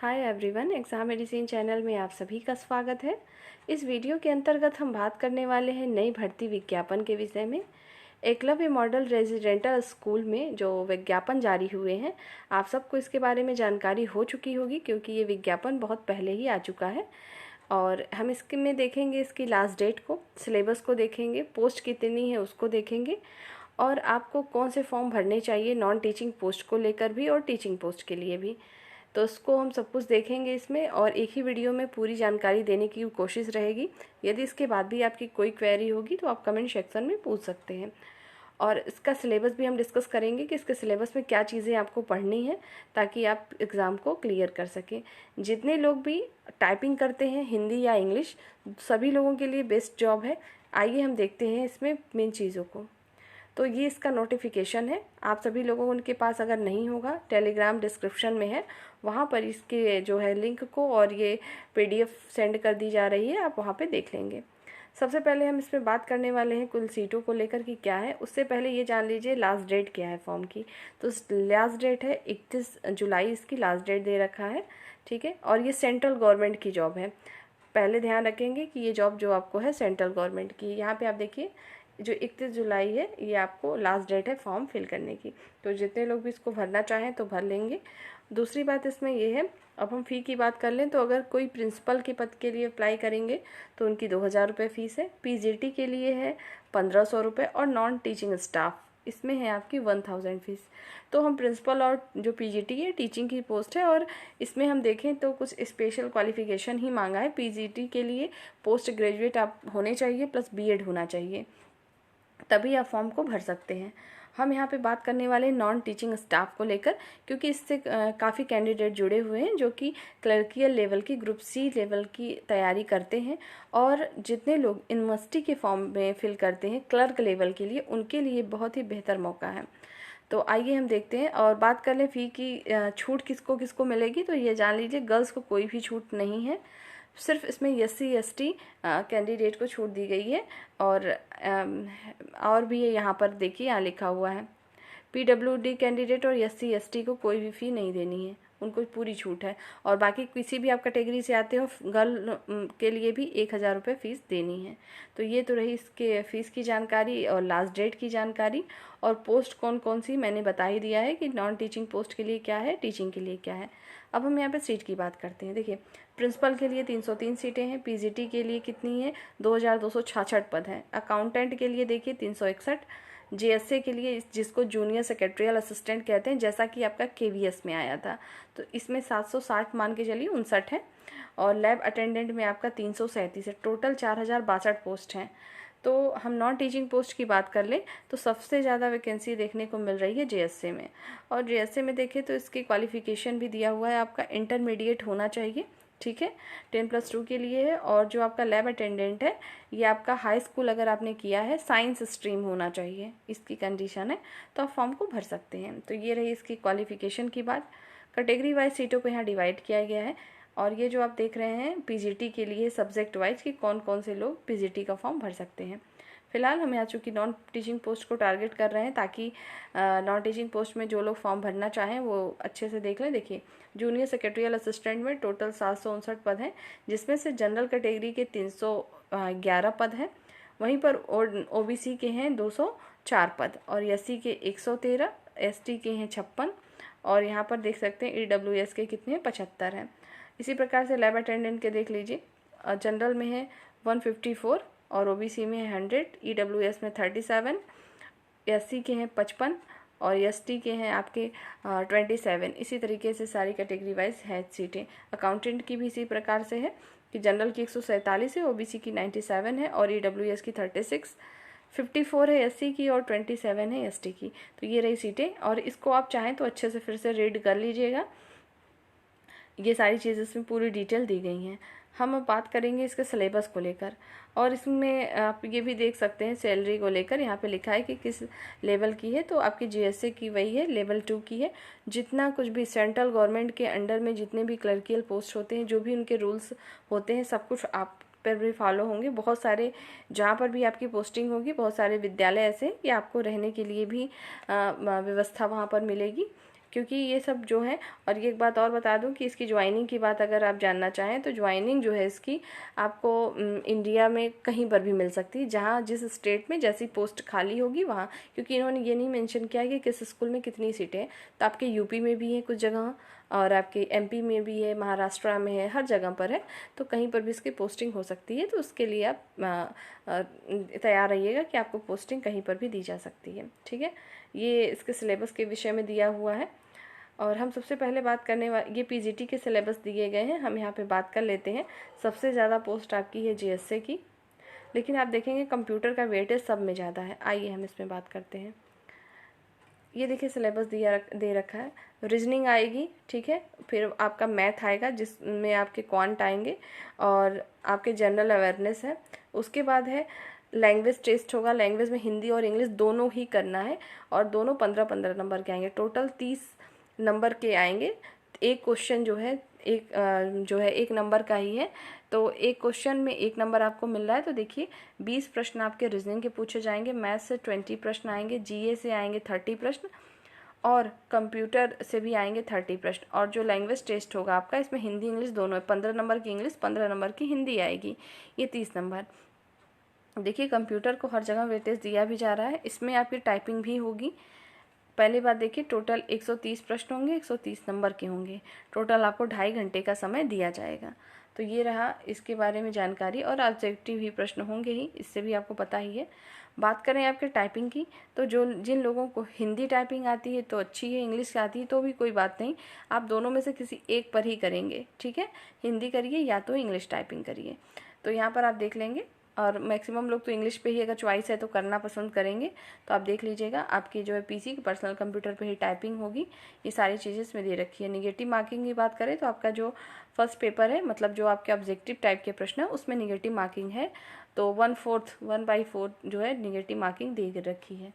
Hi everyone, exam medicine channel में आप सभी का स्वागत है। इस वीडियो के अंतर्गत हम बात करने वाले हैं नई भर्ती विज्ञापन के विषय में। एकलव्य मॉडल रेजिडेंटल स्कूल में जो विज्ञापन जारी हुए हैं, आप सबको इसके बारे में जानकारी हो चुकी होगी क्योंकि ये विज्ञापन बहुत पहले ही आ चुका है। और हम इसके में देखेंगे इसकी लास्ट डेट को, सिलेबस को देखेंगे, पोस्ट कितनी है उसको देखेंगे और आपको कौन से फॉर्म भरने चाहिए नॉन टीचिंग पोस्ट को लेकर भी और टीचिंग पोस्ट के लिए भी। तो उसको हम सब कुछ देखेंगे इसमें और एक ही वीडियो में पूरी जानकारी देने की कोशिश रहेगी। यदि इसके बाद भी आपकी कोई क्वेरी होगी तो आप कमेंट सेक्शन में पूछ सकते हैं। और इसका सिलेबस भी हम डिस्कस करेंगे कि इसके सिलेबस में क्या चीज़ें आपको पढ़नी है ताकि आप एग्ज़ाम को क्लियर कर सकें। जितने लोग भी टाइपिंग करते हैं हिंदी या इंग्लिश, सभी लोगों के लिए बेस्ट जॉब है। आइए हम देखते हैं इसमें मेन चीज़ों को। तो ये इसका नोटिफिकेशन है। आप सभी लोगों को उनके पास अगर नहीं होगा, टेलीग्राम डिस्क्रिप्शन में है, वहाँ पर इसके जो है लिंक को और ये पीडीएफ सेंड कर दी जा रही है, आप वहाँ पे देख लेंगे। सबसे पहले हम इसमें बात करने वाले हैं कुल सीटों को लेकर कि क्या है। उससे पहले ये जान लीजिए लास्ट डेट क्या है फॉर्म की। तो लास्ट डेट है 31 जुलाई, इसकी लास्ट डेट दे रखा है, ठीक है। और ये सेंट्रल गवर्नमेंट की जॉब है। पहले ध्यान रखेंगे कि ये जॉब जो आपको है सेंट्रल गवर्नमेंट की। यहाँ पे आप देखिए जो 31 जुलाई है ये आपको लास्ट डेट है फॉर्म फिल करने की। तो जितने लोग भी इसको भरना चाहें तो भर लेंगे। दूसरी बात इसमें ये है, अब हम फ़ी की बात कर लें तो अगर कोई प्रिंसिपल के पद के लिए अप्लाई करेंगे तो उनकी 2000 रुपये फ़ीस है। पीजीटी के लिए है 1500 रुपये और नॉन टीचिंग स्टाफ इसमें है आपकी 1000 फीस। तो हम प्रिंसिपल और जो पीजीटी है टीचिंग की पोस्ट है और इसमें हम देखें तो कुछ स्पेशल क्वालिफ़िकेशन ही मांगा है। पीजीटी के लिए पोस्ट ग्रेजुएट आप होने चाहिए प्लस बीएड होना चाहिए, तभी आप फॉर्म को भर सकते हैं। हम यहाँ पे बात करने वाले नॉन टीचिंग स्टाफ को लेकर, क्योंकि इससे काफ़ी कैंडिडेट जुड़े हुए हैं जो कि क्लर्कियल लेवल की, ग्रुप सी लेवल की तैयारी करते हैं। और जितने लोग यूनिवर्सिटी के फॉर्म में फिल करते हैं क्लर्क लेवल के लिए, उनके लिए बहुत ही बेहतर मौका है। तो आइए हम देखते हैं और बात कर लें फ़ी की। छूट किसको किसको मिलेगी तो ये जान लीजिए, गर्ल्स को कोई भी छूट नहीं है। सिर्फ इसमें एससी एसटी कैंडिडेट को छूट दी गई है। और भी यहाँ पर देखिए, यहाँ लिखा हुआ है पीडब्ल्यूडी कैंडिडेट और एससी एसटी को कोई भी फ़ी नहीं देनी है, उनको पूरी छूट है। और बाकी किसी भी आप कैटेगरी से आते हो, गर्ल के लिए भी 1000 रुपये फ़ीस देनी है। तो ये तो रही इसके फ़ीस की जानकारी और लास्ट डेट की जानकारी। और पोस्ट कौन कौन सी मैंने बता ही दिया है कि नॉन टीचिंग पोस्ट के लिए क्या है, टीचिंग के लिए क्या है। अब हम यहाँ पे सीट की बात करते हैं। देखिए, प्रिंसिपल के लिए 303 सीटें हैं। पीजीटी के लिए कितनी है, 2266 पद हैं। अकाउंटेंट के लिए देखिए 361। जेएसए के लिए, जिसको जूनियर सेक्रेटरियल असिस्टेंट कहते हैं, जैसा कि आपका केवीएस में आया था, तो इसमें 760 मान के चलिए 59 है। और लैब अटेंडेंट में आपका 337 है। टोटल 4062 पोस्ट हैं। तो हम नॉन टीचिंग पोस्ट की बात कर लें तो सबसे ज़्यादा वैकेंसी देखने को मिल रही है जेएसए में। और जेएसए में देखें तो इसकी क्वालिफिकेशन भी दिया हुआ है, आपका इंटरमीडिएट होना चाहिए, ठीक है, 10+2 के लिए है। और जो आपका लैब अटेंडेंट है ये आपका हाई स्कूल अगर आपने किया है, साइंस स्ट्रीम होना चाहिए, इसकी कंडीशन है, तो आप फॉर्म को भर सकते हैं। तो ये रही इसकी क्वालिफिकेशन की बात। कैटेगरी वाइज सीटों को यहाँ डिवाइड किया गया है। और ये जो आप देख रहे हैं पीजीटी के लिए सब्जेक्ट वाइज कि कौन कौन से लोग पीजीटी का फॉर्म भर सकते हैं। फिलहाल हम यहाँ चूँकि नॉन टीचिंग पोस्ट को टारगेट कर रहे हैं ताकि नॉन टीचिंग पोस्ट में जो लोग फॉर्म भरना चाहें वो अच्छे से देख लें। देखिए, जूनियर सेक्रेटरियल असिस्टेंट में टोटल 759 पद हैं, जिसमें से जनरल कैटेगरी के 311 पद हैं। वहीं पर ओबीसी के हैं 204 पद और एससी के 113, एसटी के हैं 56 और यहाँ पर देख सकते हैं ईडब्ल्यूएस के कितने हैं, 75 हैं। इसी प्रकार से लैब अटेंडेंट के देख लीजिए, जनरल में है 154 और ओबीसी में है 100, ईडब्ल्यूएस में 37, एससी के हैं 55 और एसटी के हैं आपके 27। इसी तरीके से सारी कैटेगरी वाइज है सीटें। अकाउंटेंट की भी इसी प्रकार से है कि जनरल की 147 है, ओबीसी की 97 है और ईडब्ल्यूएस की 36, 54 है एससी की और 27 है एसटी की। तो ये रही सीटें और इसको आप चाहें तो अच्छे से फिर से रीड कर लीजिएगा। ये सारी चीज़ें इसमें पूरी डिटेल दी गई हैं। हम अब बात करेंगे इसके सिलेबस को लेकर और इसमें आप ये भी देख सकते हैं सैलरी को लेकर यहाँ पे लिखा है कि किस लेवल की है। तो आपकी जीएसए की वही है, लेवल 2 की है। जितना कुछ भी सेंट्रल गवर्नमेंट के अंडर में जितने भी क्लर्कियल पोस्ट होते हैं, जो भी उनके रूल्स होते हैं, सब कुछ आप पर भी फॉलो होंगे। बहुत सारे जहाँ पर भी आपकी पोस्टिंग होगी, बहुत सारे विद्यालय ऐसे कि आपको रहने के लिए भी व्यवस्था वहाँ पर मिलेगी। क्योंकि ये सब जो है, और ये एक बात और बता दूं कि इसकी ज्वाइनिंग की बात अगर आप जानना चाहें तो ज्वाइनिंग जो है इसकी आपको इंडिया में कहीं पर भी मिल सकती है, जहाँ जिस स्टेट में जैसी पोस्ट खाली होगी वहाँ, क्योंकि इन्होंने ये नहीं मेंशन किया है कि किस स्कूल में कितनी सीटें हैं। तो आपके यूपी में भी है कुछ जगह, और आपके एमपी में भी है, महाराष्ट्र में है, हर जगह पर है, तो कहीं पर भी इसकी पोस्टिंग हो सकती है। तो उसके लिए आप तैयार रहिएगा कि आपको पोस्टिंग कहीं पर भी दी जा सकती है। ठीक है, ये इसके सिलेबस के विषय में दिया हुआ है। और हम सबसे पहले बात करने वाले, ये पीजीटी के सिलेबस दिए गए हैं, हम यहाँ पे बात कर लेते हैं। सबसे ज़्यादा पोस्ट आपकी है जीएसए की, लेकिन आप देखेंगे कंप्यूटर का वेटेज सब में ज़्यादा है। आइए हम इसमें बात करते हैं। ये देखिए सिलेबस दे रखा है। रीजनिंग आएगी, ठीक है, फिर आपका मैथ आएगा जिसमें आपके क्वांट आएंगे, और आपके जनरल अवेयरनेस है। उसके बाद है लैंग्वेज टेस्ट होगा। लैंग्वेज में हिंदी और इंग्लिश दोनों ही करना है, और दोनों 15-15 नंबर के आएंगे। टोटल 30 नंबर के आएंगे। एक क्वेश्चन जो है एक नंबर का ही है, तो एक क्वेश्चन में 1 नंबर आपको मिल रहा है। तो देखिए 20 प्रश्न आपके रीजनिंग के पूछे जाएंगे, मैथ से 20 प्रश्न आएंगे, जीए से आएंगे 30 प्रश्न, और कंप्यूटर से भी आएंगे 30 प्रश्न। और जो लैंग्वेज टेस्ट होगा आपका, इसमें हिंदी इंग्लिश दोनों है। 15 नंबर की इंग्लिश, 15 नंबर की हिंदी आएगी, ये 30 नंबर। देखिए कंप्यूटर को हर जगह वेटेज दिया भी जा रहा है। इसमें आपकी टाइपिंग भी होगी। पहली बात देखिए, टोटल 130 प्रश्न होंगे, 130 नंबर के होंगे। टोटल आपको 2.5 घंटे का समय दिया जाएगा। तो ये रहा इसके बारे में जानकारी। और ऑब्जेक्टिव ही प्रश्न होंगे ही, इससे भी आपको पता ही है। बात करें आपके टाइपिंग की, तो जिन लोगों को हिंदी टाइपिंग आती है तो अच्छी है, इंग्लिश आती है तो भी कोई बात नहीं, आप दोनों में से किसी एक पर ही करेंगे। ठीक है, हिंदी करिए या तो इंग्लिश टाइपिंग करिए। तो यहाँ पर आप देख लेंगे, और मैक्सिमम लोग तो इंग्लिश पे ही अगर चॉइस है तो करना पसंद करेंगे। तो आप देख लीजिएगा, आपकी जो है पीसी पर्सनल कंप्यूटर पे ही टाइपिंग होगी। ये सारी चीज़ें इसमें दे रखी है। नेगेटिव मार्किंग की बात करें तो आपका जो फर्स्ट पेपर है, मतलब जो आपके ऑब्जेक्टिव टाइप के प्रश्न है, उसमें नेगेटिव मार्किंग है। तो 1/4 जो है नेगेटिव मार्किंग दे रखी है।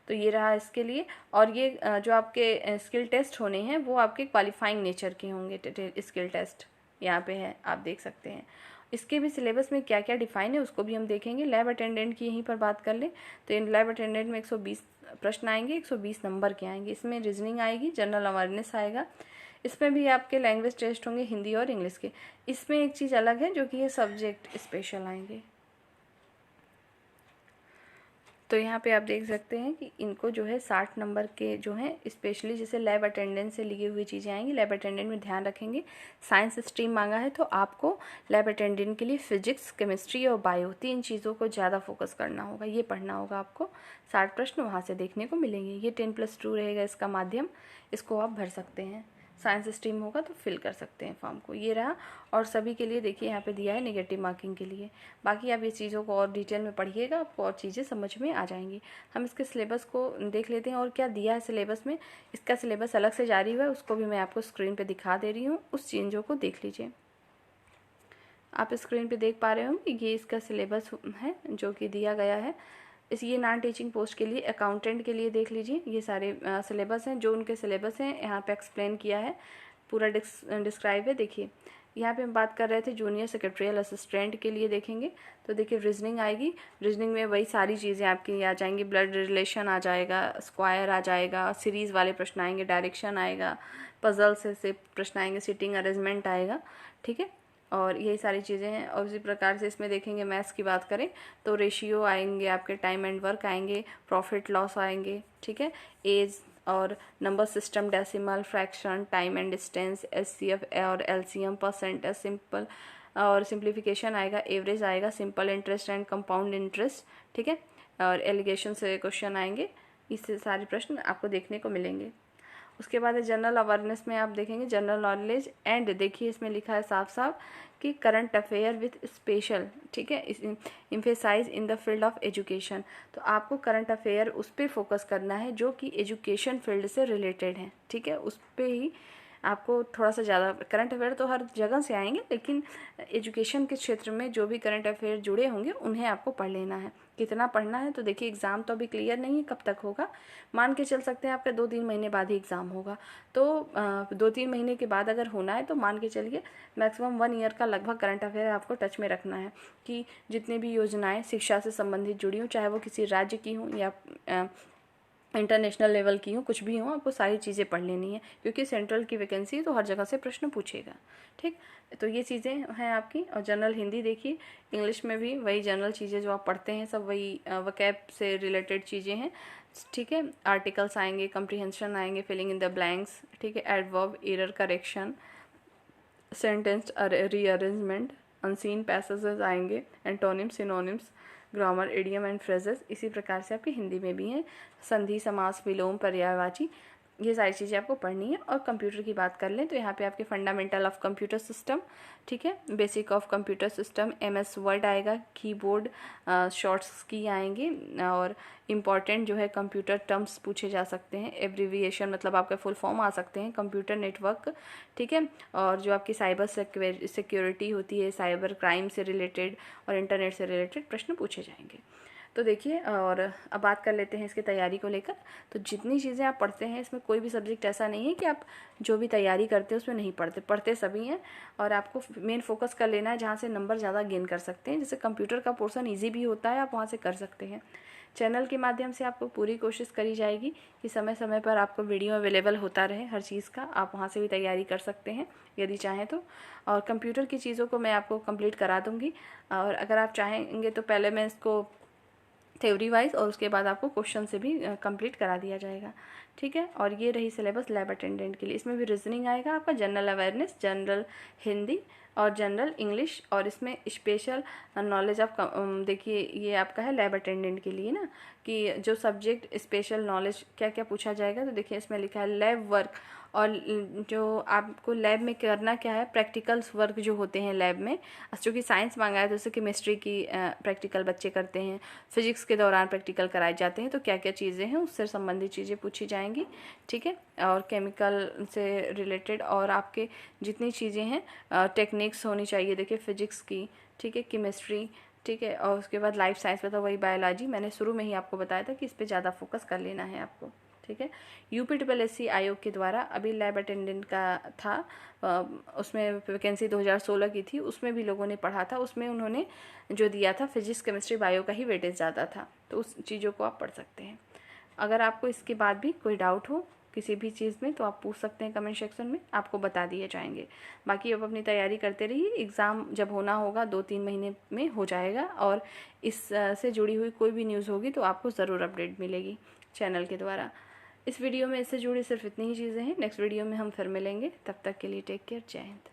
तो ये रहा इसके लिए। और ये जो आपके स्किल टेस्ट होने हैं वो आपके क्वालिफाइंग नेचर के होंगे। स्किल टेस्ट यहाँ पे है, आप देख सकते हैं। इसके भी सिलेबस में क्या क्या डिफाइन है उसको भी हम देखेंगे। लैब अटेंडेंट की यहीं पर बात कर लें तो इन लैब अटेंडेंट में 120 प्रश्न आएंगे, 120 नंबर के आएंगे। इसमें रीजनिंग आएगी, जनरल अवेयरनेस आएगा। इसमें भी आपके लैंग्वेज टेस्ट होंगे हिंदी और इंग्लिश के। इसमें एक चीज़ अलग है जो कि ये सब्जेक्ट स्पेशल आएंगे। तो यहाँ पे आप देख सकते हैं कि इनको जो है 60 नंबर के जो हैं स्पेशली, जैसे लैब अटेंडेंट से लिखी हुई चीज़ें आएंगी। लैब अटेंडेंट में ध्यान रखेंगे, साइंस स्ट्रीम मांगा है तो आपको लैब अटेंडेंट के लिए फिजिक्स, केमिस्ट्री और बायो 3 चीज़ों को ज़्यादा फोकस करना होगा। ये पढ़ना होगा आपको। 60 प्रश्न वहाँ से देखने को मिलेंगे। ये 10+2 रहेगा इसका माध्यम, इसको आप भर सकते हैं। साइंस स्ट्रीम होगा तो फिल कर सकते हैं फॉर्म को। ये रहा। और सभी के लिए देखिए यहाँ पे दिया है नेगेटिव मार्किंग के लिए। बाकी आप ये चीज़ों को और डिटेल में पढ़िएगा, आपको और चीज़ें समझ में आ जाएंगी। हम इसके सिलेबस को देख लेते हैं और क्या दिया है सिलेबस में। इसका सिलेबस अलग से जारी हुआ है, उसको भी मैं आपको स्क्रीन पर दिखा दे रही हूँ। उस चीज़ों को देख लीजिए। आप स्क्रीन पर देख पा रहे होंगे, ये इसका सिलेबस है जो कि दिया गया है। ये नॉन टीचिंग पोस्ट के लिए, अकाउंटेंट के लिए देख लीजिए। ये सारे सिलेबस हैं, जो उनके सिलेबस हैं यहाँ पे एक्सप्लेन किया है, पूरा डिस्क्राइब है। देखिए यहाँ पे हम बात कर रहे थे जूनियर सेक्रेटरियल असिस्टेंट के लिए। देखेंगे तो देखिए रीजनिंग आएगी। रीजनिंग में वही सारी चीज़ें आपकी आ जाएंगी। ब्लड रिलेशन आ जाएगा, स्क्वायर आ जाएगा, सीरीज़ वाले प्रश्न आएंगे, डायरेक्शन आएगा, पजल से प्रश्न आएंगे, सिटिंग अरेंजमेंट आएगा। ठीक है, और यही सारी चीज़ें हैं। और उसी प्रकार से इसमें देखेंगे मैथ्स की बात करें तो रेशियो आएंगे, आपके टाइम एंड वर्क आएंगे, प्रॉफिट लॉस आएंगे। ठीक है, एज और number system, decimal, fraction, time and distance, HCF और एलसीएम, परसेंटेज, सिंपल और सिंप्लीफिकेशन आएगा, एवरेज आएगा, simple interest and compound interest. ठीक है, और एलिगेशन से क्वेश्चन आएंगे। इससे सारे प्रश्न आपको देखने को मिलेंगे। उसके बाद जनरल अवेयरनेस में आप देखेंगे जनरल नॉलेज एंड, देखिए इसमें लिखा है साफ साफ कि करंट अफेयर विथ स्पेशल, ठीक है, emphasise in the field of education. तो आपको करंट अफेयर उस पर फोकस करना है जो कि एजुकेशन फील्ड से रिलेटेड है। ठीक है, उस पर ही आपको थोड़ा सा ज़्यादा, करंट अफेयर तो हर जगह से आएंगे लेकिन एजुकेशन के क्षेत्र में जो भी करंट अफेयर जुड़े होंगे उन्हें आपको पढ़ लेना है। कितना पढ़ना है तो देखिए एग्ज़ाम तो अभी क्लियर नहीं है, कब तक होगा मान के चल सकते हैं आपका 2-3 महीने बाद ही एग्ज़ाम होगा। तो 2-3 महीने के बाद अगर होना है तो मान के चलिए मैक्सिमम 1 ईयर का लगभग करंट अफेयर आपको टच में रखना है कि जितनी भी योजनाएं शिक्षा से संबंधित जुड़ी हों, चाहे वो किसी राज्य की हों या इंटरनेशनल लेवल की हो, कुछ भी हो, आपको सारी चीज़ें पढ़ लेनी है, क्योंकि सेंट्रल की वैकेंसी तो हर जगह से प्रश्न पूछेगा। ठीक, तो ये चीज़ें हैं आपकी। और जनरल हिंदी देखिए, इंग्लिश में भी वही जनरल चीज़ें जो आप पढ़ते हैं सब वही वोकैब से रिलेटेड चीज़ें हैं। ठीक है, आर्टिकल्स आएंगे, कंप्रीहेंशन आएंगे, फिलिंग इन द ब्लैंक्स, ठीक है, adverb, error correction, sentence rearrangement, unseen passages आएंगे, antonyms, synonyms, grammar, idiom and phrases. इसी प्रकार से आपकी हिंदी में भी हैं संधि, समास, विलोम, पर्यायवाची, ये सारी चीज़ें आपको पढ़नी है। और कंप्यूटर की बात कर लें तो यहाँ पे आपके फंडामेंटल ऑफ कंप्यूटर सिस्टम, ठीक है, basic of computer system, MS word आएगा, कीबोर्ड, शॉर्ट्स की आएंगे, और इम्पॉर्टेंट जो है कंप्यूटर टर्म्स पूछे जा सकते हैं, एब्रीविएशन मतलब आपका फुल फॉर्म आ सकते हैं, कंप्यूटर नेटवर्क, ठीक है, और जो आपकी साइबर सिक्योरिटी होती है, साइबर क्राइम से रिलेटेड और इंटरनेट से रिलेटेड प्रश्न पूछे जाएंगे। तो देखिए, और अब बात कर लेते हैं इसकी तैयारी को लेकर। तो जितनी चीज़ें आप पढ़ते हैं इसमें कोई भी सब्जेक्ट ऐसा नहीं है कि आप जो भी तैयारी करते हैं उसमें नहीं पढ़ते, पढ़ते सभी हैं। और आपको मेन फोकस कर लेना है जहाँ से नंबर ज़्यादा गेन कर सकते हैं। जैसे कंप्यूटर का पोर्शन ईजी भी होता है, आप वहाँ से कर सकते हैं। चैनल के माध्यम से आपको पूरी कोशिश करी जाएगी कि समय समय पर आपको वीडियो अवेलेबल होता रहे हर चीज़ का, आप वहाँ से भी तैयारी कर सकते हैं यदि चाहें तो। और कंप्यूटर की चीज़ों को मैं आपको कंप्लीट करा दूँगी, और अगर आप चाहेंगे तो पहले मैं इसको थ्योरी वाइज और उसके बाद आपको क्वेश्चन से भी कंप्लीट करा दिया जाएगा। ठीक है, और ये रही सिलेबस लैब अटेंडेंट के लिए। इसमें भी रीजनिंग आएगा आपका, जनरल अवेयरनेस, जनरल हिंदी और जनरल इंग्लिश, और इसमें स्पेशल नॉलेज ऑफ, देखिए ये आपका है लैब अटेंडेंट के लिए ना, कि जो सब्जेक्ट स्पेशल नॉलेज क्या क्या पूछा जाएगा। तो देखिए इसमें लिखा है लैब वर्क, और जो आपको लैब में करना क्या है, प्रैक्टिकल्स वर्क जो होते हैं लैब में, चूँकि साइंस मांगा है तो जैसे केमिस्ट्री की प्रैक्टिकल बच्चे करते हैं, फिजिक्स के दौरान प्रैक्टिकल कराए जाते हैं, तो क्या क्या चीज़ें हैं उससे संबंधित चीज़ें पूछी जाएंगी। ठीक है, और केमिकल से रिलेटेड और आपके जितनी चीज़ें हैं टेक्निक्स होनी चाहिए, देखिए फिजिक्स की, ठीक है, केमिस्ट्री, ठीक है, और उसके बाद लाइफ साइंस में तो वही बायोलॉजी, मैंने शुरू में ही आपको बताया था कि इस पर ज़्यादा फोकस कर लेना है आपको। ठीक है, UPSSC आयोग के द्वारा अभी लैब अटेंडेंट का था, उसमें वैकेंसी 2016 की थी, उसमें भी लोगों ने पढ़ा था, उसमें उन्होंने जो दिया था फिजिक्स, केमिस्ट्री, बायो का ही वेटेज ज़्यादा था, तो उस चीज़ों को आप पढ़ सकते हैं। अगर आपको इसके बाद भी कोई डाउट हो किसी भी चीज़ में तो आप पूछ सकते हैं कमेंट सेक्शन में, आपको बता दिए जाएंगे। बाकी अब अपनी तैयारी करते रहिए, एग्ज़ाम जब होना होगा 2-3 महीने में हो जाएगा, और इस से जुड़ी हुई कोई भी न्यूज़ होगी तो आपको ज़रूर अपडेट मिलेगी चैनल के द्वारा। इस वीडियो में इससे जुड़ी सिर्फ इतनी ही चीज़ें हैं, नेक्स्ट वीडियो में हम फिर मिलेंगे, तब तक के लिए टेक केयर, जय हिंद।